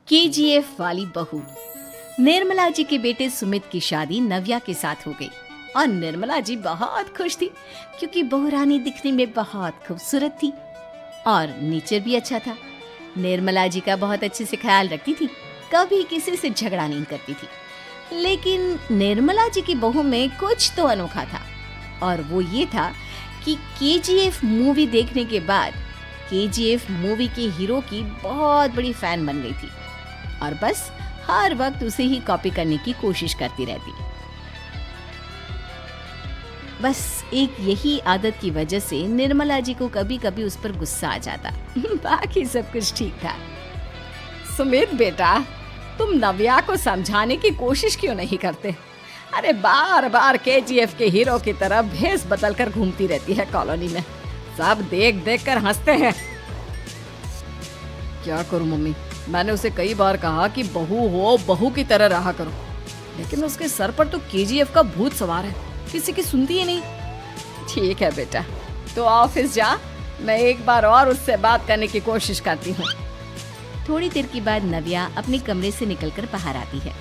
KGF वाली बहू। निर्मला जी के बेटे सुमित की शादी नव्या के साथ हो गई और निर्मला जी बहुत खुश थी क्योंकि बहू रानी दिखने में बहुत खूबसूरत थी और नेचर भी अच्छा था। निर्मला जी का बहुत अच्छे से ख्याल रखती थी, कभी किसी से झगड़ा नहीं करती थी। लेकिन निर्मला जी की बहू में कुछ तो अनोखा था और वो ये था कि केजीएफ मूवी देखने के बाद केजीएफ मूवी के हीरो की बहुत बड़ी फैन बन गई थी और बस हर वक्त उसे ही कॉपी करने की कोशिश करती रहती। बस एक यही आदत की वजह से निर्मला जी को कभी कभी उस पर गुस्सा आ जाता। बाकी सब कुछ ठीक था। सुमित बेटा, तुम नव्या को समझाने की कोशिश क्यों नहीं करते? अरे बार बार केजीएफ के हीरो की तरह भेस बदल कर घूमती रहती है कॉलोनी में। सब देख देख कर हंसते हैं। क्या करूं मम्मी, मैंने उसे कई बार कहा कि बहू हो, बहू की तरह रहा करो, लेकिन उसके सर पर तो केजीएफ का भूत सवार है, किसी की सुनती ही नहीं। ठीक है बेटा, तो ऑफिस जा, मैं एक बार और उससे बात करने की कोशिश करती हूँ। थोड़ी देर के बाद नव्या अपने कमरे से निकलकर बाहर आती है।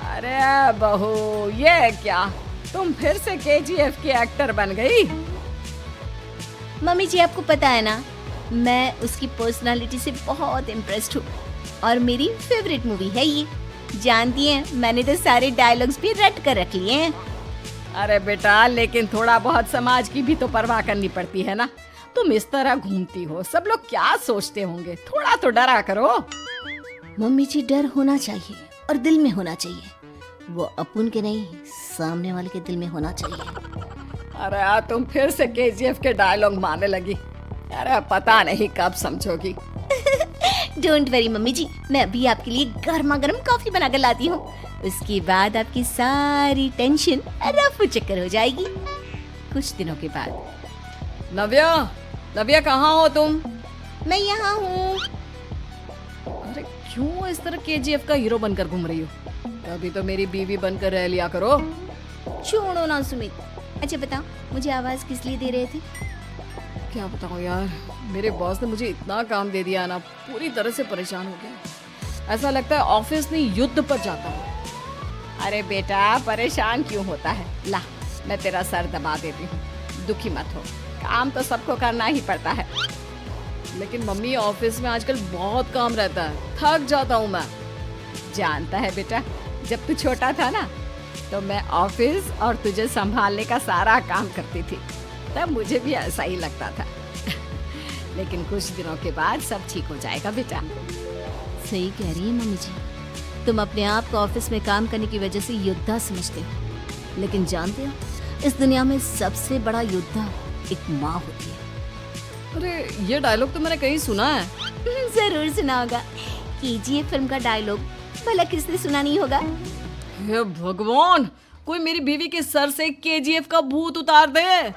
अरे बहू, ये क्या, तुम फिर से केजीएफ की एक्टर बन गई? मम्मी जी, आपको पता है ना, मैं उसकी पर्सनालिटी से बहुत इम्प्रेस्ड हूँ और मेरी फेवरेट मूवी है ये। जानती हैं, मैंने तो सारे डायलॉग्स भी रट कर रख लिए हैं। अरे बेटा, लेकिन थोड़ा बहुत समाज की भी तो परवाह करनी पड़ती है ना। तुम इस तरह घूमती हो, सब लोग क्या सोचते होंगे, थोड़ा तो डरा करो। मम्मी जी, डर होना चाहिए और दिल में होना चाहिए, वो अपन के नहीं, सामने वाले के दिल में होना चाहिए। अरे तुम फिर से केजीएफ के डायलॉग मारने लगी। अरे पता नहीं कब समझोगी। डोंट वरी मम्मी जी, मैं अभी आपके लिए गर्मा गर्म कॉफी बना कर लाती हूँ। उसके बाद आपकी सारी टेंशन रफू चक्कर हो जाएगी। कुछ दिनों के बाद। नव्या, नव्या कहाँ हो तुम? मैं यहाँ हूँ। अरे क्यों इस तरह केजीएफ का हीरो बनकर घूम रही हो? अभी तो मेरी बीवी बनकर रह लिया करो। छोड़ो ना सुमित। अच्छा बताओ, मुझे आवाज किस लिए दे रहे थे? क्या बताऊँ यार, मेरे बॉस ने मुझे इतना काम दे दिया ना, पूरी तरह से परेशान हो गया। ऐसा लगता है ऑफिस में युद्ध पर जाता हूँ। अरे बेटा, परेशान क्यों होता है? ला, मैं तेरा सर दबा देती हूँ, दुखी मत हो। काम तो सबको करना ही पड़ता है। लेकिन मम्मी, ऑफिस में आजकल बहुत काम रहता है, थक जाता हूँ मैं। जानता है बेटा, जब तू छोटा था ना, तो मैं ऑफिस और तुझे संभालने का सारा काम करती थी, तब मुझे भी ऐसा ही लगता था। लेकिन कुछ दिनों के बाद सब ठीक हो जाएगा बेटा। सही कह रही है मम्मी जी, तुम अपने आप को ऑफिस में काम करने की वजह से योद्धा समझते हो, लेकिन जानते हो, इस दुनिया में सबसे बड़ा योद्धा एक माँ होती है। अरे ये डायलॉग तो मैंने कहीं सुना है। जरूर सुना होगा, केजीएफ फिल्म का डायलॉग, भला किसने सुना नहीं होगा? हे भगवान, कोई मेरी बीवी के सर से केजीएफ का भूत उतार दे।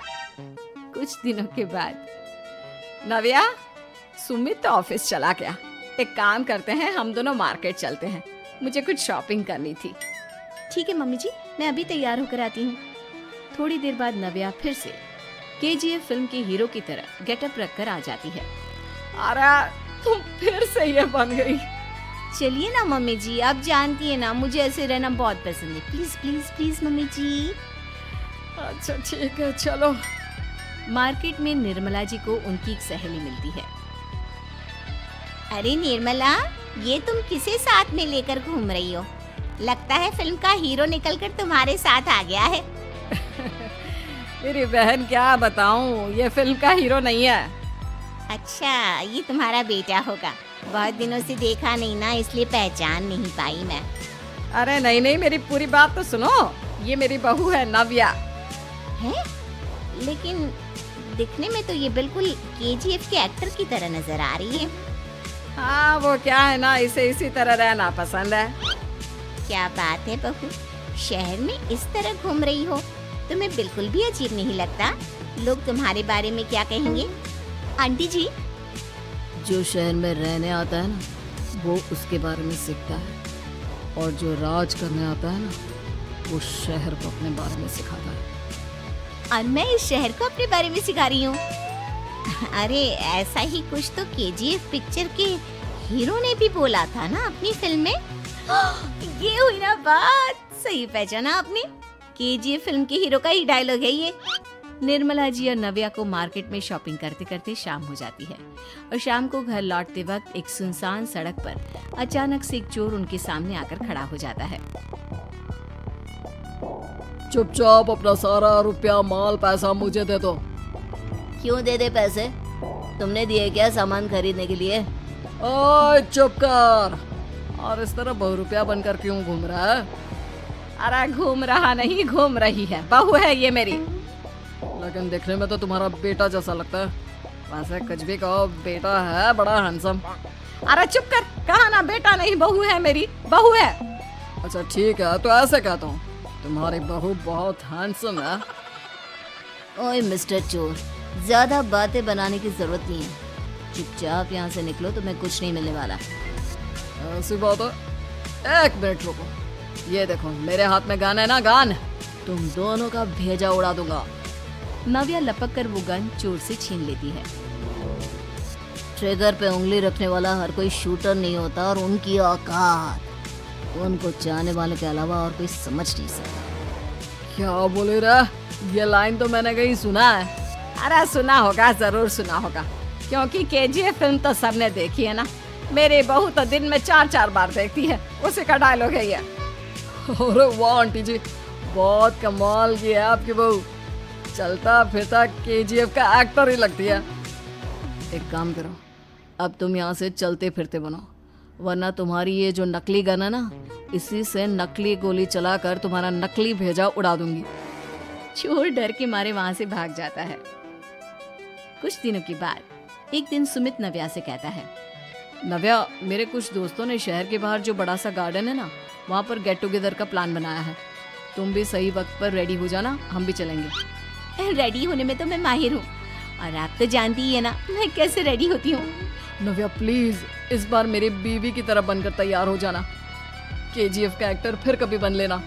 कुछ दिनों के बाद। नव्या, सुमित तो ऑफिस चला गया। एक काम करते हैं, हम दोनों मार्केट चलते हैं, मुझे कुछ शॉपिंग करनी थी। ठीक है मम्मी जी, मैं अभी तैयार होकर आती हूँ। थोड़ी देर बाद नव्या फिर से केजीएफ फिल्म के हीरो की तरह गेटअप रखकर आ जाती है। अरे तुम फिर से ये बन गई। चलिए ना मम्मी जी, आप जानती है ना, मुझे ऐसे रहना बहुत पसंद है। प्लीज प्लीज प्लीज मम्मी जी। अच्छा ठीक है, चलो। मार्केट में निर्मला जी को उनकी एक सहेली मिलती है। अरे निर्मला, ये तुम किसे साथ में लेकर घूम रही हो? लगता है फिल्म का हीरो निकलकर तुम्हारे साथ आ गया है। मेरी बहन, क्या बताऊं, ये फिल्म का हीरो नहीं है। अच्छा, ये तुम्हारा बेटा होगा। बहुत दिनों से देखा नहीं ना, इसलिए पहचान नहीं पाई मैं। अरे नहीं नहीं, मेरी पूरी बात तो सुनो। ये मेरी बहू है नव्या। है? लेकिन दिखने में तो ये बिल्कुल केजीएफ के एक्टर की तरह नजर आ रही है। हाँ, वो क्या है ना, इसे इसी तरह रहना पसंद है। क्या बात है बहू, शहर में इस तरह घूम रही हो, तुम्हें बिल्कुल भी अजीब नहीं लगता? लोग तुम्हारे बारे में क्या कहेंगे? आंटी जी, जो शहर में रहने आता है ना, वो उसके बारे में सीखता है, और जो राज करने आता है ना, वो शहर को अपने बारे में सिखाता है। और मैं इस शहर को अपने बारे में सिखा रही हूँ। अरे ऐसा ही कुछ तो केजीएफ पिक्चर के हीरो ने भी बोला था ना अपनी फिल्म में। ये हुई ना बात, सही पहचाना आपने। केजीएफ फिल्म के हीरो का ही डायलॉग है ये। निर्मला जी और नव्या को मार्केट में शॉपिंग करते करते शाम हो जाती है और शाम को घर लौटते वक्त एक सुनसान सड़क पर अचानक से एक चोर उनके सामने आकर खड़ा हो जाता है। चुपचाप अपना सारा रुपया माल पैसा मुझे दे दो। क्यों दे दे पैसे? तुमने दिए क्या सामान खरीदने के लिए? ओए चुप कर। और इस तरह बहुरुपया बनकर क्यों घूम रहा है? अरे घूम रहा नहीं, घूम रही है, बहू है ये मेरी। लेकिन देखने में तो तुम्हारा बेटा जैसा लगता है। वैसे कुछ भी कहो, बेटा है बड़ा हैंडसम। अरे चुप कर, कहा ना बेटा नहीं बहू है मेरी, बहू है। अच्छा ठीक है, तो ऐसे कहता हूँ, तुम्हारी बहू बहुत हैंडसम है। ओए मिस्टर चोर, ज्यादा बातें बनाने की जरूरत नहीं है। चुपचाप यहाँ से निकलो, तुम्हें कुछ नहीं मिलने वाला। ऐसी बात है। एक मिनट रुको, ये देखो मेरे हाथ में गन है ना, गन। तुम दोनों का भेजा उड़ा दूंगा। नव्या लपक कर वो गन चोर से छीन लेती है। ट्रिगर पे उंगली रखने वाला हर कोई शूटर नहीं होता और उनकी औकात उनको चाहने वाले के अलावा और कोई समझ नहीं सकता। क्या बोले रे? ये लाइन तो मैंने कहीं सुना है। अरे सुना होगा, जरूर सुना होगा, क्योंकि केजीएफ फिल्म तो सबने देखी है ना। मेरी बहू तो दिन में 4-4 बार देखती है, उसी का डायलॉग है ये। अरे वाह आंटी जी, बहुत कमाल की है आपकी बहू। चलता फिरता केजीएफ का एक्टर ही लगती है। एक काम करो, अब तुम यहाँ से चलते फिरते बनो, वरना तुम्हारी ये जो नकली गन है ना, इसी से नकली गोली चलाकर तुम्हारा नकली भेजा उड़ा दूंगी। चोर डर के मारे वहां से भाग जाता है। कुछ दिनों के बाद एक दिन सुमित नव्या से कहता है, नव्या, मेरे कुछ दोस्तों ने शहर के बाहर जो बड़ा सा गार्डन है ना, वहाँ पर गेट टुगेदर का प्लान बनाया है। तुम भी सही वक्त पर रेडी हो जाना, हम भी चलेंगे। रेडी होने में तो मैं माहिर हूँ, और आप तो जानती ही है ना मैं कैसे रेडी होती हूँ। नव्या प्लीज इस बार मेरी बीवी की तरह बनकर तैयार हो जाना। केजीएफ का एक्टर फिर कभी बन लेना।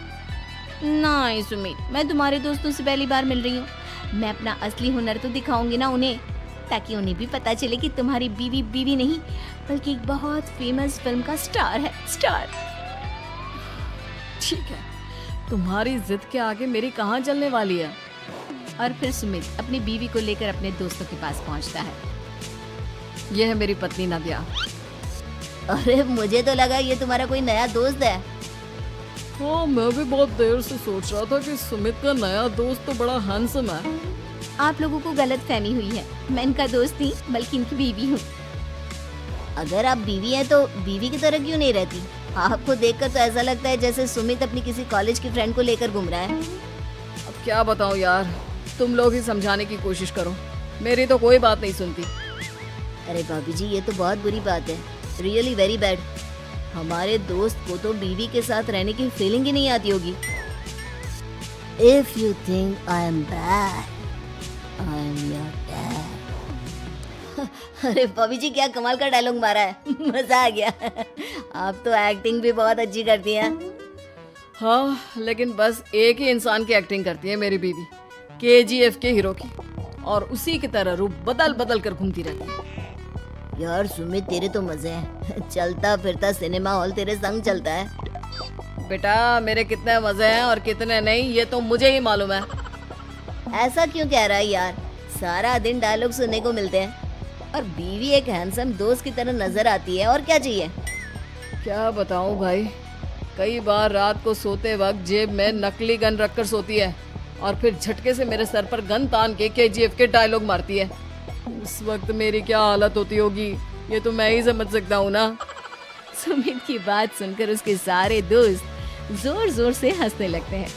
नहीं सुमित, मैं तुम्हारे दोस्तों से पहली बार मिल रही हूँ। मैं अपना असली हुनर तो दिखाऊंगी ना उन्हें, ताकि उन्हें भी पता चले कि तुम्हारी बीवी बीवी नहीं बल्कि एक बहुत फेमस फिल्म का स्टार है, स्टार। ठीक है, तुम्हारी जिद के आगे मेरी कहाँ चलने वाली है। और फिर सुमित अपनी बीवी को लेकर अपने दोस्तों के पास पहुंचता है। यह है मेरी पत्नी नव्या। अरे मुझे तो लगा ये तुम्हारा कोई नया दोस्त है। हाँ, मैं भी बहुत देर से सोच रहा था कि सुमित का नया दोस्त तो बड़ा हैंडसम है। आप लोगों को गलत फहमी हुई है, मैं इनका दोस्त नहीं बल्कि इनकी बीवी हूँ। अगर आप बीवी हैं तो बीवी की तरह क्यों नहीं रहती? आपको देखकर तो ऐसा लगता है जैसे सुमित अपनी किसी कॉलेज की फ्रेंड को लेकर घूम रहा है। अब क्या बताऊँ यार, तुम लोग ही समझाने की कोशिश करो, मेरी तो कोई बात नहीं सुनती। अरे भाभी जी, ये तो बहुत बुरी बात है, रियली वेरी बैड। हमारे दोस्त को तो बीवी के साथ रहने की फीलिंग ही नहीं आती होगी। If you think I am bad, I am your dad. अरे भाभी जी, क्या कमाल का डायलॉग मारा है, मजा आ गया। आप तो एक्टिंग भी बहुत अच्छी करती हैं। हाँ, लेकिन बस एक ही इंसान की एक्टिंग करती है मेरी बीवी, केजीएफ के हीरो की, और उसी की तरह रूप बदल बदल कर घूमती रहती है। यार सुमित, तेरे तो मजे हैं, चलता फिरता सिनेमा हॉल तेरे संग चलता है। बेटा, मेरे कितने मजे हैं और कितने नहीं ये तो मुझे ही मालूम है। ऐसा क्यों कह रहा है यार, सारा दिन डायलॉग सुनने को मिलते हैं और बीवी एक हैंडसम दोस्त की तरह नजर आती है, और क्या चाहिए। क्या बताऊं भाई, कई बार रात को सोते वक्त जेब में नकली गन रखकर सोती है और फिर झटके से मेरे सर पर गन तान के केजीएफ के डायलॉग मारती है। उस वक्त मेरी क्या हालत होती होगी ये तो मैं ही समझ सकता हूँ ना। सुमित की बात सुनकर उसके सारे दोस्त जोर जोर से हंसने लगते हैं।